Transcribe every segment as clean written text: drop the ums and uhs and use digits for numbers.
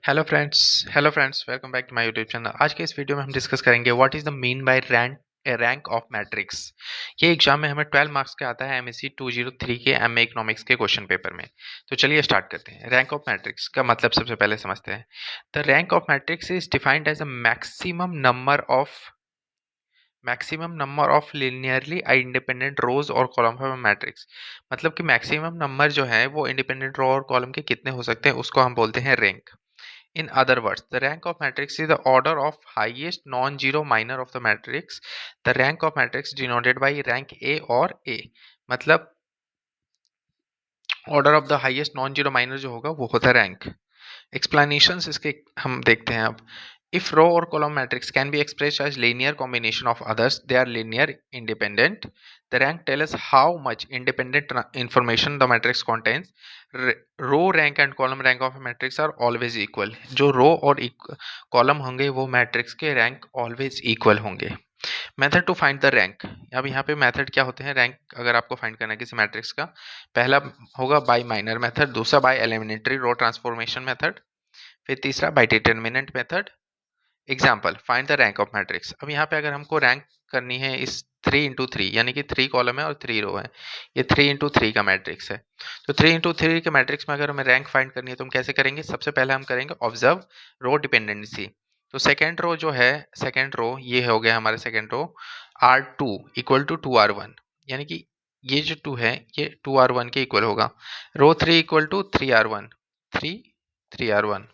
Hello friends welcome back to my YouTube channel. आज के इस वीडियो में हम डिस्कस करेंगे what is the mean by rank of matrix. ये एग्जाम में हमें 12 मार्क्स का आता है एमएससी 203 के एमए इकोनॉमिक्स के क्वेश्चन पेपर में। तो चलिए स्टार्ट करते हैं। रैंक ऑफ मैट्रिक्स का मतलब सबसे पहले समझते हैं। The rank of matrix is defined as a maximum number of linearly independent rows और कॉलम ऑफ मैट्रिक्स। मतलब कि मैक्सिमम नंबर जो है वो इंडिपेंडेंट रो और कॉलम के कितने हो सकते हैं उसको हम बोलते हैं rank. In other words, the rank of matrix is the order of highest non-zero minor of the matrix. The rank of matrix denoted by rank A or A. मतलब order of the highest non-zero minor जो होगा वो होता है rank. Explanations इसके हम देखते हैं अब. If row or column matrix can be expressed as linear combination of others, they are linear independent. The rank tells us how much independent information the matrix contains. Row rank and column rank of a matrix are always equal. जो रो और column होंगे वो matrix के rank always equal होंगे। Method to find the rank. अब यहाँ पे method क्या होते हैं रैंक अगर आपको फाइंड करना है किसी मैट्रिक्स का। पहला होगा बाय माइनर मेथड, दूसरा by elementary row transformation method, फिर तीसरा by determinant method. Example find the rank of matrix. अब यहाँ पे अगर हमको रैंक करनी है इस 3 × 3 यानी कि 3 कॉलम है और 3 रो है, ये 3 × 3 का मैट्रिक्स है। तो 3 × 3 के मैट्रिक्स में अगर हमें रैंक फाइंड करनी है तो हम कैसे करेंगे? सबसे पहले हम करेंगे ऑब्जर्व रो डिपेंडेंसी। तो सेकेंड रो जो है, सेकेंड रो ये हो गया हमारे second row R2 equal to 2R1, यानी कि ये जो 2 है ये 2R1 के इक्वल होगा। Row 3 equal to 3R1, 3R1।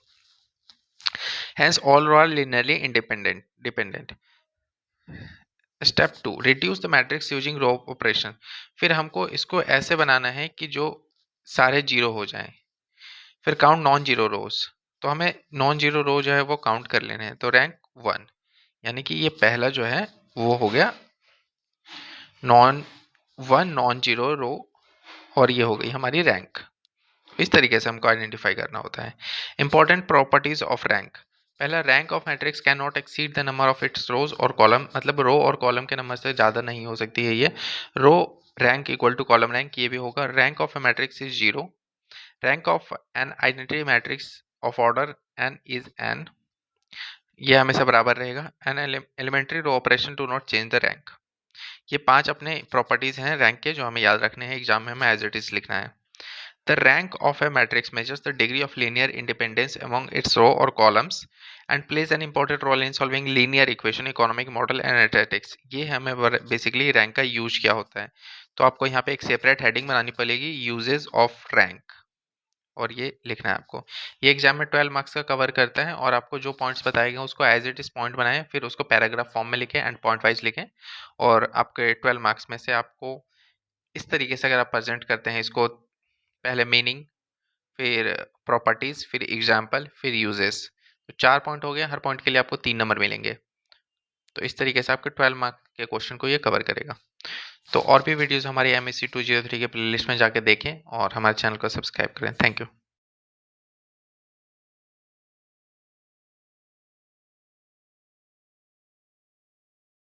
Hence all row are linearly dependent. Step 2 reduce the matrix using row operation. फिर हमको इसको ऐसे बनाना है कि जो सारे जीरो हो जाएं। फिर काउंट नॉन जीरो रोज। तो हमें नॉन जीरो रो जो है वो काउंट कर लेने हैं। तो रैंक 1 यानी कि ये पहला जो है वो हो गया नॉन जीरो रो और ये हो गई हमारी रैंक। इस तरीके से हमको आइडेंटिफाई करना होता है। Important properties of rank. पहला, rank of matrix can not exceed the number of its rows और कॉलम। मतलब रो और कॉलम के नंबर से ज़्यादा नहीं हो सकती है ये। Row rank equal to column rank, ये भी होगा। Rank of a matrix is 0। Rank of an identity matrix of order n is n, ये हमेशा बराबर रहेगा। An elementary row operation to not change the rank. ये 5 अपने प्रॉपर्टीज हैं रैंक के जो हमें याद रखने हैं, एग्जाम में हमें एज इट इज लिखना है। The rank of a matrix measures the degree of linear independence among its row or columns and plays an important role in solving linear equation, economic model and statistics. ये हमें basically rank का use क्या होता है। तो आपको यहाँ पे एक सेपरेट हेडिंग बनानी पड़ेगी, यूजेस ऑफ रैंक, और ये लिखना है आपको। ये एग्जाम में 12 मार्क्स का कवर करता है और आपको जो पॉइंट्स बताए गए उसको एज इट इज पॉइंट बनाएं, फिर उसको पैराग्राफ फॉर्म में लिखें एंड पॉइंट वाइज लिखें। और आपके 12 मार्क्स में से आपको इस तरीके से अगर आप प्रेजेंट करते हैं इसको, पहले मीनिंग, फिर प्रॉपर्टीज, फिर एग्जाम्पल, फिर यूजेस, तो 4 पॉइंट हो गए। हर पॉइंट के लिए आपको 3 नंबर मिलेंगे। तो इस तरीके से आपके 12 मार्क के क्वेश्चन को ये कवर करेगा। तो और भी वीडियोस हमारी MSc 203 के प्लेलिस्ट में जाके देखें और हमारे चैनल को सब्सक्राइब करें। Thank you.